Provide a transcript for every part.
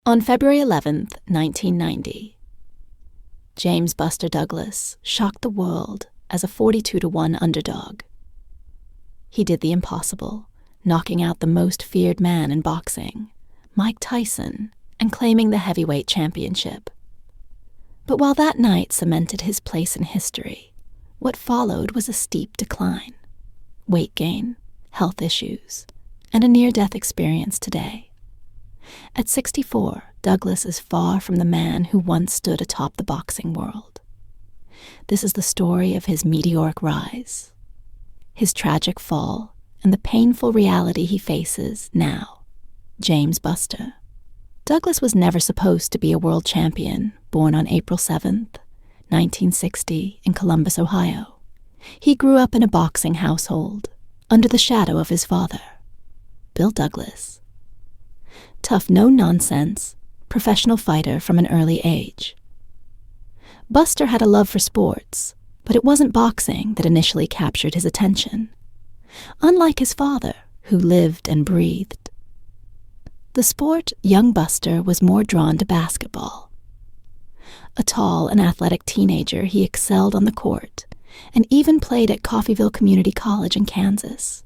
On February 11th, 1990, James Buster Douglas shocked the world as a 42-1 underdog. He did the impossible, knocking out the most feared man in boxing, Mike Tyson, and claiming the heavyweight championship. But while that night cemented his place in history, what followed was a steep decline, weight gain, health issues, and a near-death experience today. At 64, Douglas is far from the man who once stood atop the boxing world. This is the story of his meteoric rise, his tragic fall, and the painful reality he faces now. James Buster. Douglas was never supposed to be a world champion, born on April 7th, 1960, in Columbus, Ohio. He grew up in a boxing household, under the shadow of his father, Bill Douglas. Tough, no-nonsense, professional fighter from an early age. Buster had a love for sports, but it wasn't boxing that initially captured his attention. Unlike his father, who lived and breathed the sport, young Buster was more drawn to basketball. A tall and athletic teenager, he excelled on the court and even played at Coffeyville Community College in Kansas.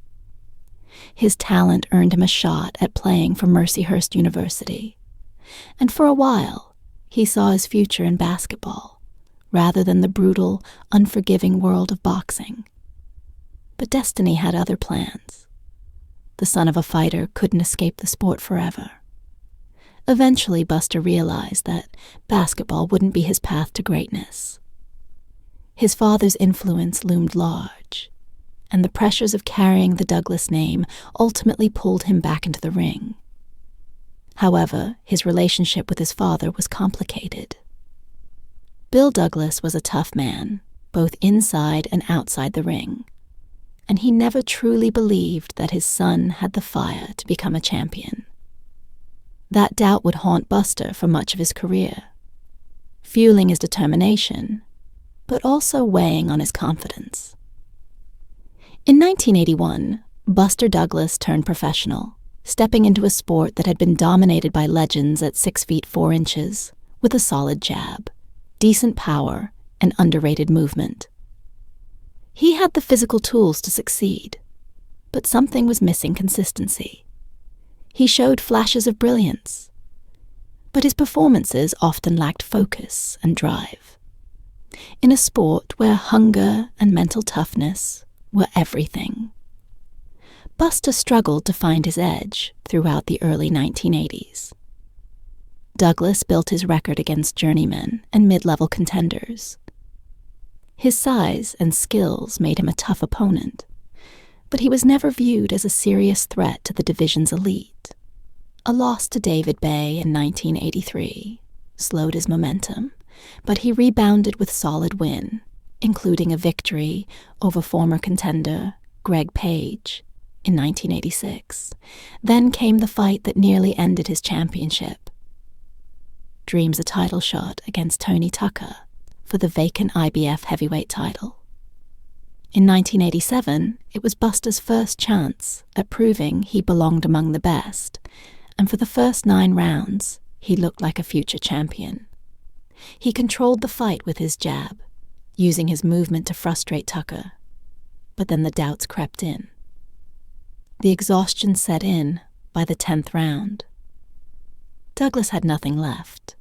His talent earned him a shot at playing for Mercyhurst University, and for a while, he saw his future in basketball, rather than the brutal, unforgiving world of boxing. But destiny had other plans. The son of a fighter couldn't escape the sport forever. Eventually, Buster realized that basketball wouldn't be his path to greatness. His father's influence loomed large, and the pressures of carrying the Douglas name ultimately pulled him back into the ring. However, his relationship with his father was complicated. Bill Douglas was a tough man, both inside and outside the ring, and he never truly believed that his son had the fire to become a champion. That doubt would haunt Buster for much of his career, fueling his determination, but also weighing on his confidence. In 1981, Buster Douglas turned professional, stepping into a sport that had been dominated by legends at 6 feet 4 inches, with a solid jab, decent power, and underrated movement. He had the physical tools to succeed, but something was missing consistency. He showed flashes of brilliance, but his performances often lacked focus and drive. In a sport where hunger and mental toughness were everything, Buster struggled to find his edge throughout the early 1980s. Douglas built his record against journeymen and mid-level contenders. His size and skills made him a tough opponent, but he was never viewed as a serious threat to the division's elite. A loss to David Bay in 1983 slowed his momentum, but he rebounded with solid win, including a victory over former contender Greg Page in 1986. Then came the fight that nearly ended his championship. Dreams a title shot against Tony Tucker for the vacant IBF heavyweight title. In 1987, it was Buster's first chance at proving he belonged among the best, and for the first 9 rounds, he looked like a future champion. He controlled the fight with his jab, using his movement to frustrate Tucker, but then the doubts crept in. The exhaustion set in by the 10th round. Douglas had nothing left.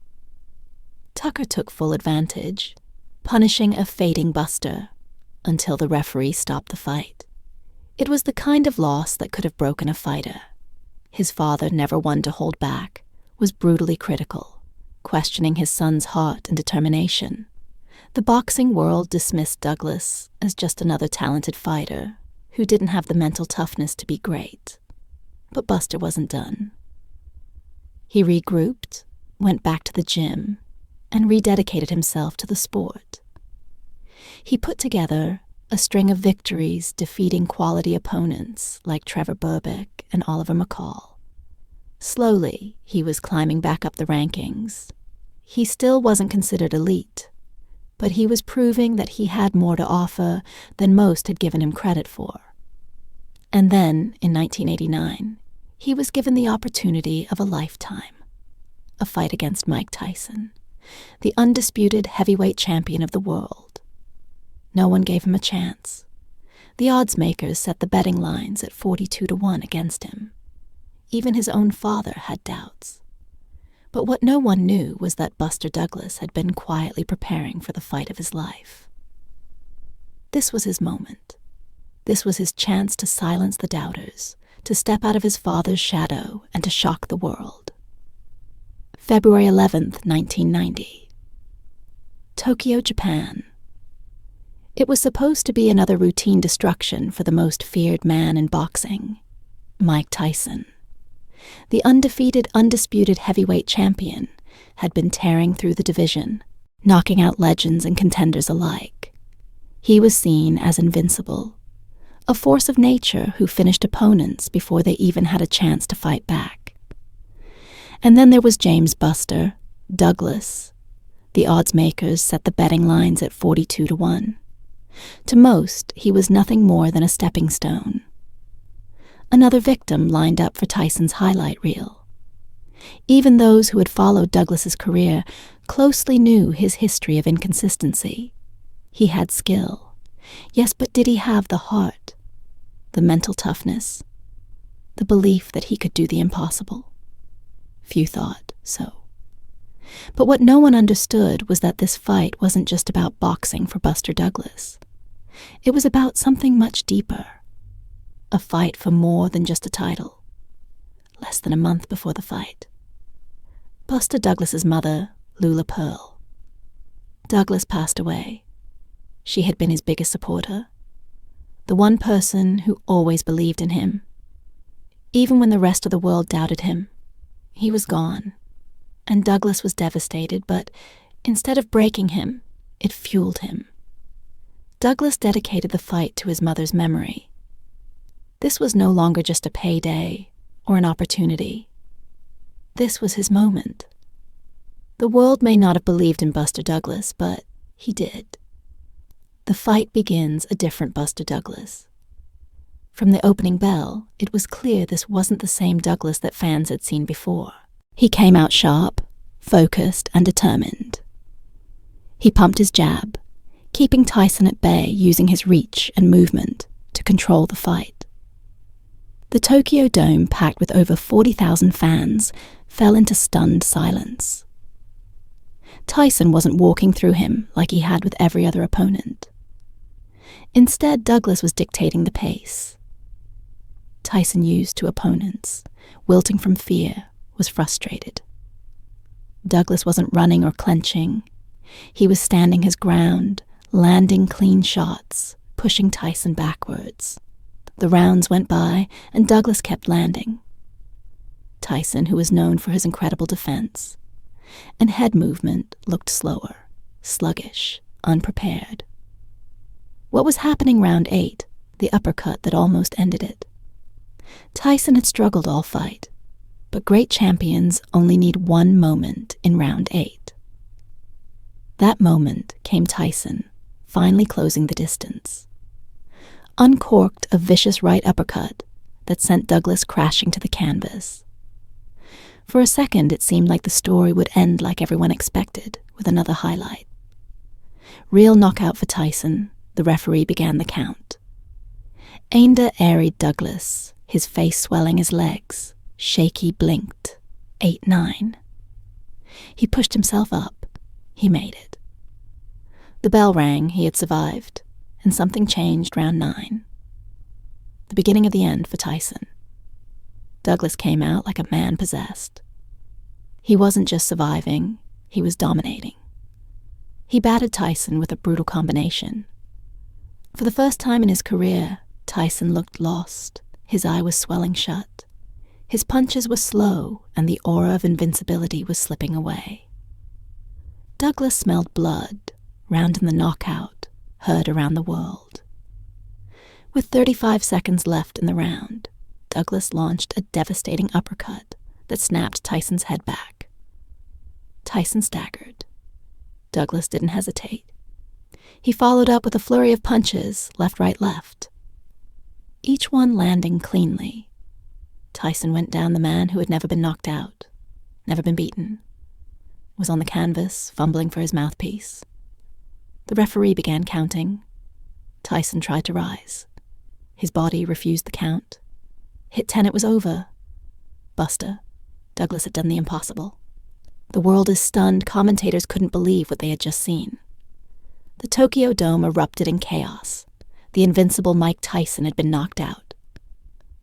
Tucker took full advantage, punishing a fading Buster until the referee stopped the fight. It was the kind of loss that could have broken a fighter. His father, never one to hold back, was brutally critical, questioning his son's heart and determination. The boxing world dismissed Douglas as just another talented fighter who didn't have the mental toughness to be great. But Buster wasn't done. He regrouped, went back to the gym, and rededicated himself to the sport. He put together a string of victories defeating quality opponents like Trevor Berbick and Oliver McCall. Slowly, he was climbing back up the rankings. He still wasn't considered elite, but he was proving that he had more to offer than most had given him credit for. And then, in 1989, he was given the opportunity of a lifetime. a fight against Mike Tyson, the undisputed heavyweight champion of the world. No one gave him a chance. The odds makers set the betting lines at 42-1 against him. Even his own father had doubts. But what no one knew was that Buster Douglas had been quietly preparing for the fight of his life. This was his moment. This was his chance to silence the doubters, to step out of his father's shadow and to shock the world. February 11th, 1990. Tokyo, Japan. It was supposed to be another routine destruction for the most feared man in boxing, Mike Tyson. The undefeated, undisputed heavyweight champion had been tearing through the division, knocking out legends and contenders alike. He was seen as invincible, a force of nature who finished opponents before they even had a chance to fight back. And then there was James Buster Douglas. The odds makers set the betting lines at 42-1. To most, he was nothing more than a stepping stone. Another victim lined up for Tyson's highlight reel. Even those who had followed Douglas's career closely knew his history of inconsistency. He had skill. Yes, but did he have the heart, the mental toughness, the belief that he could do the impossible? Few thought so. But what no one understood was that this fight wasn't just about boxing for Buster Douglas. It was about something much deeper. A fight for more than just a title. Less than a month before the fight. Buster Douglas's mother, Lula Pearl. Douglas passed away. She had been his biggest supporter. The one person who always believed in him. Even when the rest of the world doubted him, he was gone. And Douglas was devastated, but instead of breaking him, it fueled him. Douglas dedicated the fight to his mother's memory. This was no longer just a payday or an opportunity. This was his moment. The world may not have believed in Buster Douglas, but he did. The fight begins a different Buster Douglas. From the opening bell, it was clear this wasn't the same Douglas that fans had seen before. He came out sharp, focused, and determined. He pumped his jab, keeping Tyson at bay using his reach and movement to control the fight. The Tokyo Dome, packed with over 40,000 fans, fell into stunned silence. Tyson wasn't walking through him like he had with every other opponent. Instead, Douglas was dictating the pace. Tyson used to opponents, wilting from fear, was frustrated. Douglas wasn't running or clenching. He was standing his ground, landing clean shots, pushing Tyson backwards. The rounds went by, and Douglas kept landing. Tyson, who was known for his incredible defense, and head movement, looked slower, sluggish, unprepared. What was happening round 8, the uppercut that almost ended it? Tyson had struggled all fight, but great champions only need one moment in round 8. That moment came Tyson, finally closing the distance. Uncorked a vicious right uppercut that sent Douglas crashing to the canvas. For a second, it seemed like the story would end like everyone expected, with another highlight. Real knockout for Tyson, the referee began the count. Ainda airied Douglas, his face swelling his legs. Shaky blinked. 8-9. He pushed himself up. He made it. The bell rang. He had survived. And something changed round 9. The beginning of the end for Tyson. Douglas came out like a man possessed. He wasn't just surviving. He was dominating. He battered Tyson with a brutal combination. For the first time in his career, Tyson looked lost. His eye was swelling shut. His punches were slow, and the aura of invincibility was slipping away. Douglas smelled blood, round in the knockout, heard around the world. With 35 seconds left in the round, Douglas launched a devastating uppercut that snapped Tyson's head back. Tyson staggered. Douglas didn't hesitate. He followed up with a flurry of punches, left, right, left. Each one landing cleanly. Tyson went down the man who had never been knocked out, never been beaten. was on the canvas, fumbling for his mouthpiece. The referee began counting. Tyson tried to rise. His body refused the count. Hit 10, it was over. Buster Douglas had done the impossible. The world is stunned. Commentators couldn't believe what they had just seen. The Tokyo Dome erupted in chaos. The invincible Mike Tyson had been knocked out.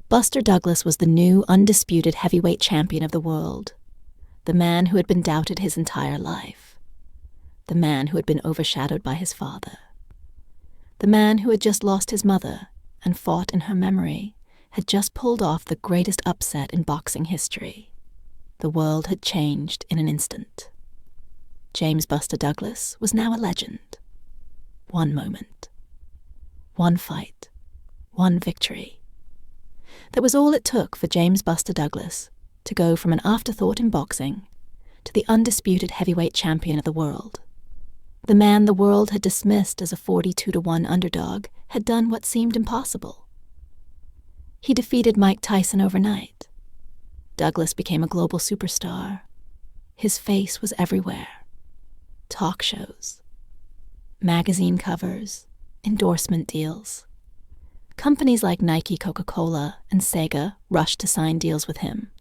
Buster Douglas was the new, undisputed heavyweight champion of the world. The man who had been doubted his entire life. The man who had been overshadowed by his father. The man who had just lost his mother and fought in her memory had just pulled off the greatest upset in boxing history. The world had changed in an instant. James Buster Douglas was now a legend. One moment. One fight. One victory. That was all it took for James Buster Douglas to go from an afterthought in boxing to the undisputed heavyweight champion of the world. The man the world had dismissed as a 42-1 underdog had done what seemed impossible. He defeated Mike Tyson overnight. Douglas became a global superstar. His face was everywhere. Talk shows, magazine covers, endorsement deals. Companies like Nike, Coca-Cola, and Sega rushed to sign deals with him.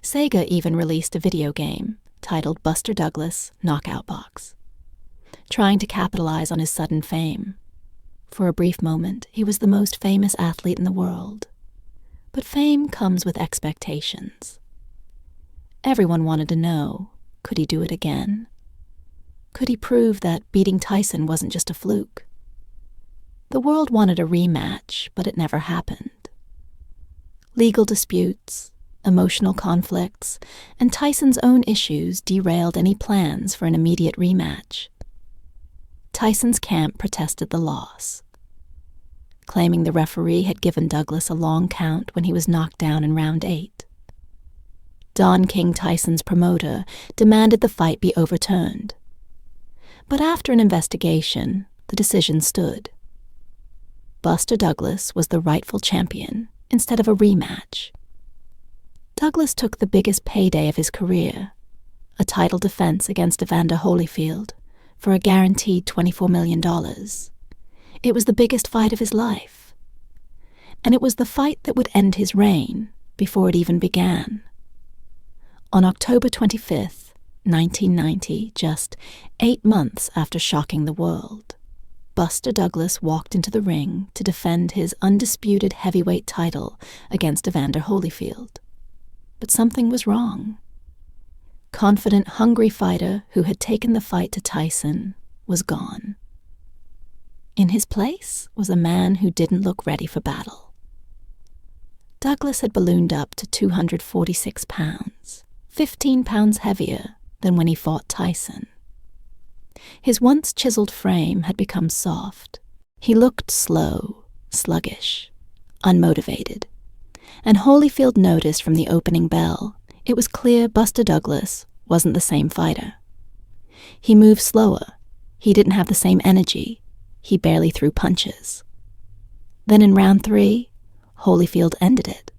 Sega even released a video game titled Buster Douglas Knockout Box, trying to capitalize on his sudden fame. For a brief moment, he was the most famous athlete in the world. But fame comes with expectations. Everyone wanted to know, could he do it again? Could he prove that beating Tyson wasn't just a fluke? The world wanted a rematch, but it never happened. Legal disputes, emotional conflicts, and Tyson's own issues derailed any plans for an immediate rematch. Tyson's camp protested the loss, claiming the referee had given Douglas a long count when he was knocked down in round 8. Don King Tyson's promoter demanded the fight be overturned. But after an investigation, the decision stood. Buster Douglas was the rightful champion instead of a rematch. Douglas took the biggest payday of his career, a title defense against Evander Holyfield, for a guaranteed $24 million. It was the biggest fight of his life. And it was the fight that would end his reign before it even began. On October 25th, 1990, just 8 months after shocking the world, Buster Douglas walked into the ring to defend his undisputed heavyweight title against Evander Holyfield. But something was wrong. Confident, hungry fighter who had taken the fight to Tyson was gone. In his place was a man who didn't look ready for battle. Douglas had ballooned up to 246 pounds, 15 pounds heavier than when he fought Tyson. His once chiseled frame had become soft. He looked slow, sluggish, unmotivated. And Holyfield noticed from the opening bell, it was clear Buster Douglas wasn't the same fighter. He moved slower. He didn't have the same energy. He barely threw punches. Then in round 3, Holyfield ended it.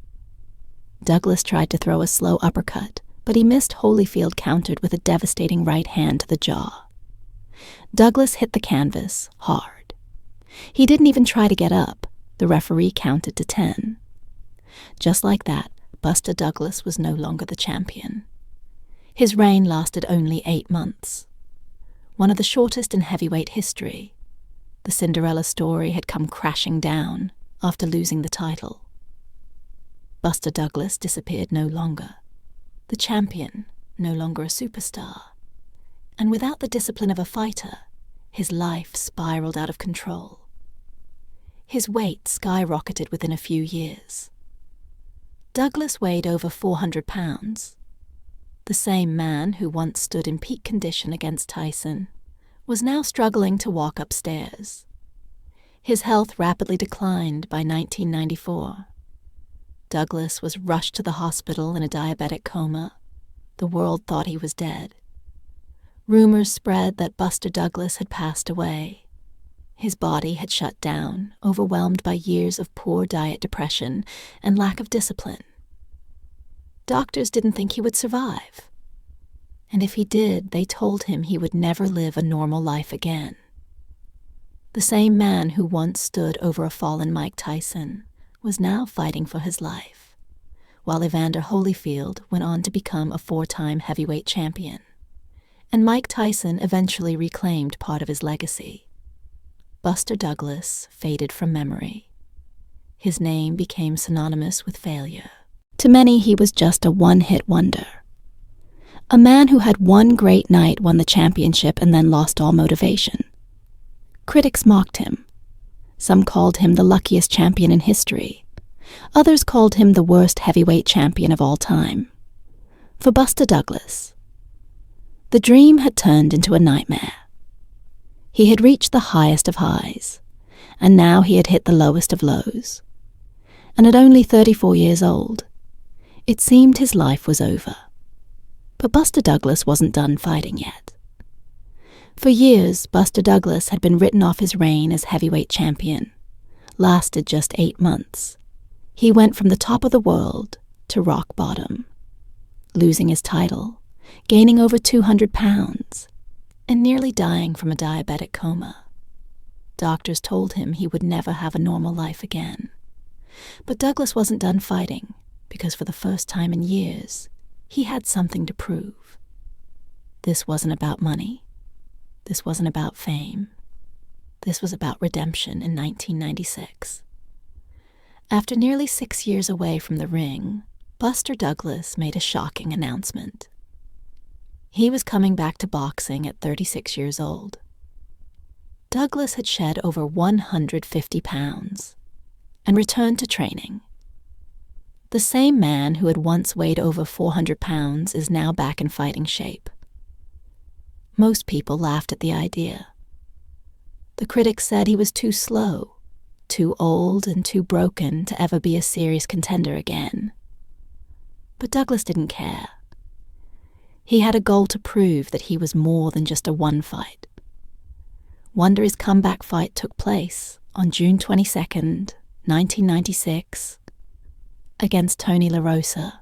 Douglas tried to throw a slow uppercut, but he missed. Holyfield countered with a devastating right hand to the jaw. Douglas hit the canvas hard. He didn't even try to get up. The referee counted to 10. Just like that, Buster Douglas was no longer the champion. His reign lasted only 8 months. One of the shortest in heavyweight history. The Cinderella story had come crashing down after losing the title. Buster Douglas disappeared no longer. The champion, no longer a superstar. And without the discipline of a fighter, his life spiraled out of control. His weight skyrocketed within a few years. Douglas weighed over 400 pounds. The same man who once stood in peak condition against Tyson was now struggling to walk upstairs. His health rapidly declined by 1994. Douglas was rushed to the hospital in a diabetic coma. The world thought he was dead. Rumors spread that Buster Douglas had passed away. His body had shut down, overwhelmed by years of poor diet, depression, and lack of discipline. Doctors didn't think he would survive. And if he did, they told him he would never live a normal life again. The same man who once stood over a fallen Mike Tyson was now fighting for his life, while Evander Holyfield went on to become a 4-time heavyweight champion. And Mike Tyson eventually reclaimed part of his legacy. Buster Douglas faded from memory. His name became synonymous with failure. To many, he was just a one-hit wonder. A man who had one great night won the championship and then lost all motivation. Critics mocked him. Some called him the luckiest champion in history. Others called him the worst heavyweight champion of all time. For Buster Douglas, the dream had turned into a nightmare. He had reached the highest of highs, and now he had hit the lowest of lows. And at only 34 years old, it seemed his life was over. But Buster Douglas wasn't done fighting yet. For years, Buster Douglas had been written off his reign as heavyweight champion. Lasted just 8 months. He went from the top of the world to rock bottom, losing his title, gaining over 200 pounds, and nearly dying from a diabetic coma. Doctors told him he would never have a normal life again. But Douglas wasn't done fighting, because for the first time in years, he had something to prove. This wasn't about money. This wasn't about fame. This was about redemption in 1996. After nearly 6 years away from the ring, Buster Douglas made a shocking announcement. He was coming back to boxing at 36 years old. Douglas had shed over 150 pounds and returned to training. The same man who had once weighed over 400 pounds is now back in fighting shape. Most people laughed at the idea. The critics said he was too slow, too old and too broken to ever be a serious contender again. But Douglas didn't care. He had a goal to prove that he was more than just a one fight. Wonder his comeback fight took place on June 22nd, 1996, against Tony La Rosa.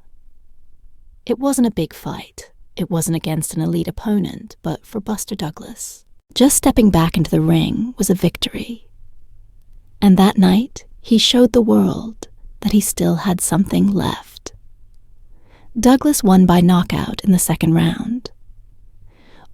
It wasn't a big fight. It wasn't against an elite opponent, but for Buster Douglas, just stepping back into the ring was a victory. And that night, he showed the world that he still had something left. Douglas won by knockout in the second round.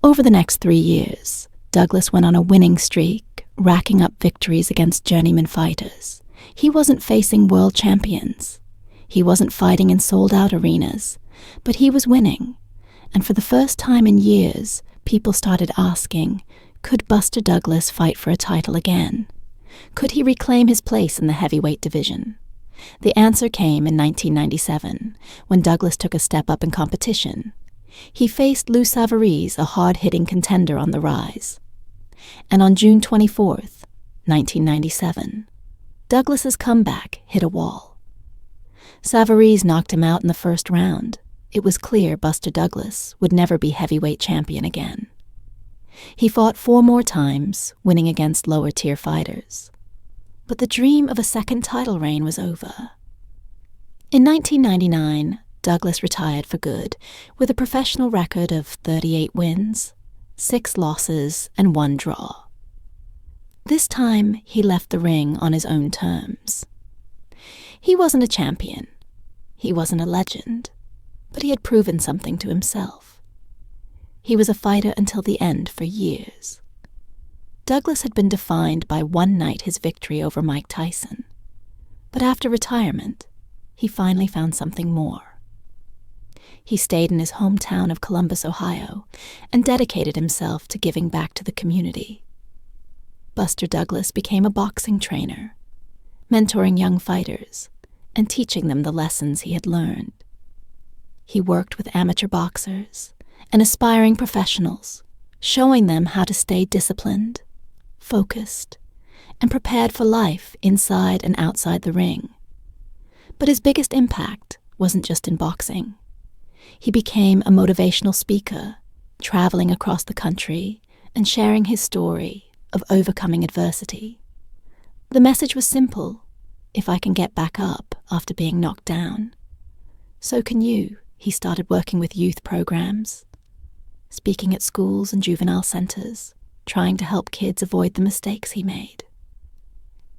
Over the next 3 years, Douglas went on a winning streak, racking up victories against journeyman fighters. He wasn't facing world champions. He wasn't fighting in sold-out arenas, but he was winning. And for the first time in years, people started asking, could Buster Douglas fight for a title again? Could he reclaim his place in the heavyweight division? The answer came in 1997, when Douglas took a step up in competition. He faced Lou Savarese, a hard-hitting contender on the rise. And on June 24th, 1997, Douglas's comeback hit a wall. Savarese knocked him out in the first round. It was clear Buster Douglas would never be heavyweight champion again. He fought 4 more times, winning against lower-tier fighters. But the dream of a second title reign was over. In 1999, Douglas retired for good, with a professional record of 38 wins, 6 losses, and 1 draw. This time, he left the ring on his own terms. He wasn't a champion. He wasn't a legend. But he had proven something to himself. He was a fighter until the end for years. Douglas had been defined by one night his victory over Mike Tyson. But after retirement, he finally found something more. He stayed in his hometown of Columbus, Ohio, and dedicated himself to giving back to the community. Buster Douglas became a boxing trainer, mentoring young fighters and teaching them the lessons he had learned. He worked with amateur boxers and aspiring professionals, showing them how to stay disciplined, focused, and prepared for life inside and outside the ring. But his biggest impact wasn't just in boxing. He became a motivational speaker, traveling across the country and sharing his story of overcoming adversity. The message was simple: if I can get back up after being knocked down, so can you. He started working with youth programs, speaking at schools and juvenile centers, trying to help kids avoid the mistakes he made.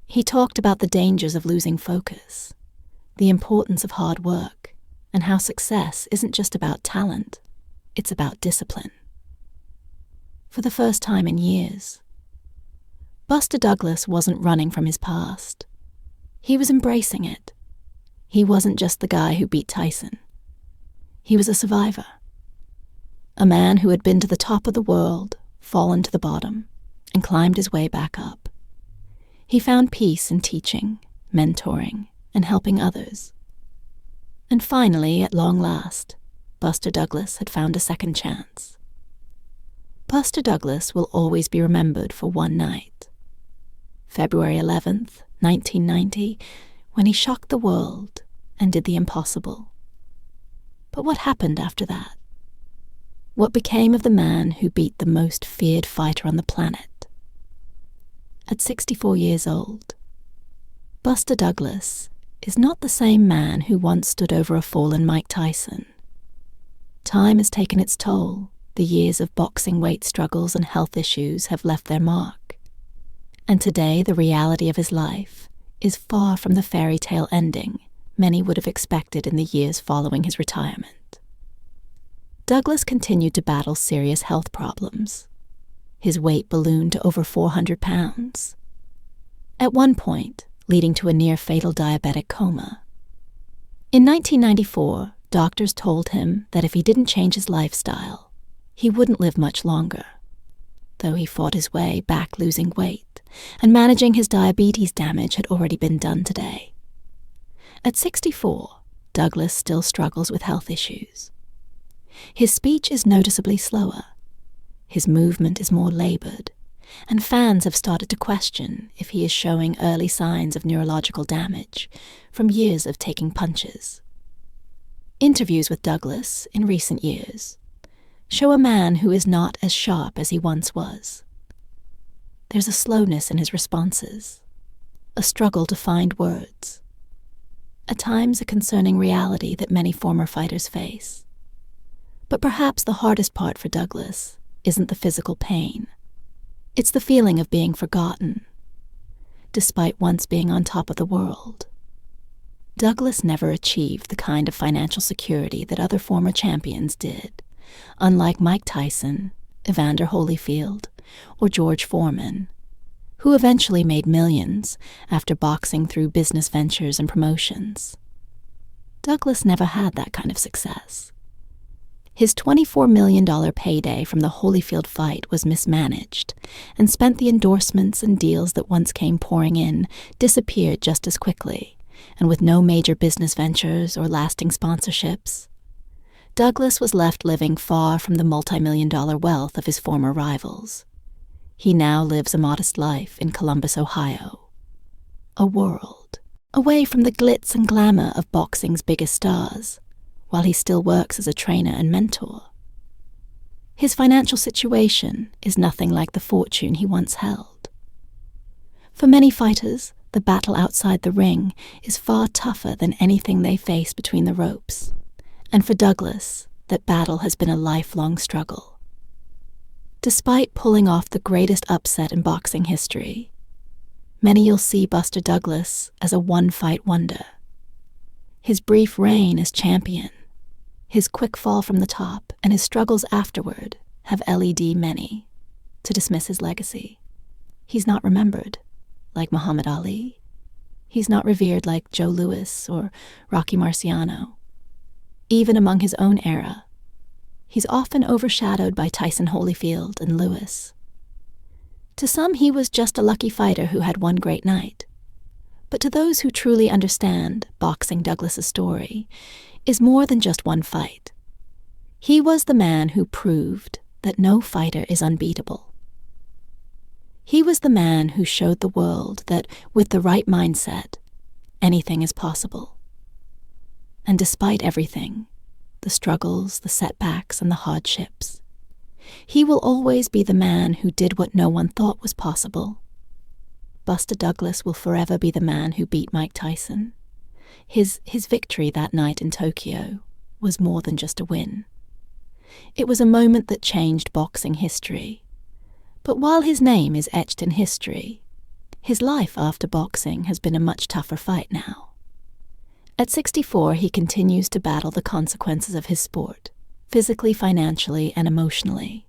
He talked about the dangers of losing focus, the importance of hard work, and how success isn't just about talent, it's about discipline. For the first time in years, Buster Douglas wasn't running from his past. He was embracing it. He wasn't just the guy who beat Tyson. He was a survivor. A man who had been to the top of the world, fallen to the bottom, and climbed his way back up. He found peace in teaching, mentoring, and helping others. And finally, at long last, Buster Douglas had found a second chance. Buster Douglas will always be remembered for one night. February 11th, 1990, when he shocked the world and did the impossible. But what happened after that? What became of the man who beat the most feared fighter on the planet? At 64 years old, Buster Douglas is not the same man who once stood over a fallen Mike Tyson. Time has taken its toll. The years of boxing weight struggles and health issues have left their mark. And today, the reality of his life is far from the fairy tale ending many would have expected in the years following his retirement. Douglas continued to battle serious health problems. His weight ballooned to over 400 pounds. At one point, leading to a near-fatal diabetic coma. In 1994, doctors told him that if he didn't change his lifestyle, he wouldn't live much longer, though he fought his way back losing weight, and managing his diabetes damage had already been done today. At 64, Douglas still struggles with health issues. His speech is noticeably slower. His movement is more labored, and fans have started to question if he is showing early signs of neurological damage from years of taking punches. Interviews with Douglas in recent years show a man who is not as sharp as he once was. There's a slowness in his responses, a struggle to find words, at times a concerning reality that many former fighters face. But perhaps the hardest part for Douglas isn't the physical pain. It's the feeling of being forgotten. Despite once being on top of the world, Douglas never achieved the kind of financial security that other former champions did, unlike Mike Tyson, Evander Holyfield, or George Foreman, who eventually made millions after boxing through business ventures and promotions. Douglas never had that kind of success. His $24 million payday from the Holyfield fight was mismanaged, and spent the endorsements and deals that once came pouring in disappeared just as quickly, and with no major business ventures or lasting sponsorships. Douglas was left living far from the multi-million-dollar wealth of his former rivals. He now lives a modest life in Columbus, Ohio. A world away from the glitz and glamour of boxing's biggest stars, while he still works as a trainer and mentor. His financial situation is nothing like the fortune he once held. For many fighters, the battle outside the ring is far tougher than anything they face between the ropes, and for Douglas, that battle has been a lifelong struggle. Despite pulling off the greatest upset in boxing history, many will see Buster Douglas as a one-fight wonder. His brief reign as champion, his quick fall from the top, and his struggles afterward have led many to dismiss his legacy. He's not remembered like Muhammad Ali. He's not revered like Joe Louis or Rocky Marciano. Even among his own era, he's often overshadowed by Tyson, Holyfield, and Louis. To some, he was just a lucky fighter who had one great night. But to those who truly understand boxing, Douglas's story is more than just one fight. He was the man who proved that no fighter is unbeatable. He was the man who showed the world that with the right mindset, anything is possible. And despite everything, the struggles, the setbacks, and the hardships, he will always be the man who did what no one thought was possible. Buster Douglas will forever be the man who beat Mike Tyson. His victory that night in Tokyo was more than just a win. It was a moment that changed boxing history. But while his name is etched in history, his life after boxing has been a much tougher fight now. At 64, he continues to battle the consequences of his sport, physically, financially, and emotionally.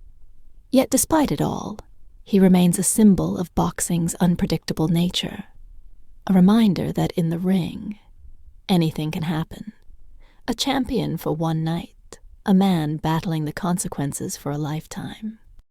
Yet despite it all, he remains a symbol of boxing's unpredictable nature, a reminder that in the ring, anything can happen. A champion for one night, a man battling the consequences for a lifetime.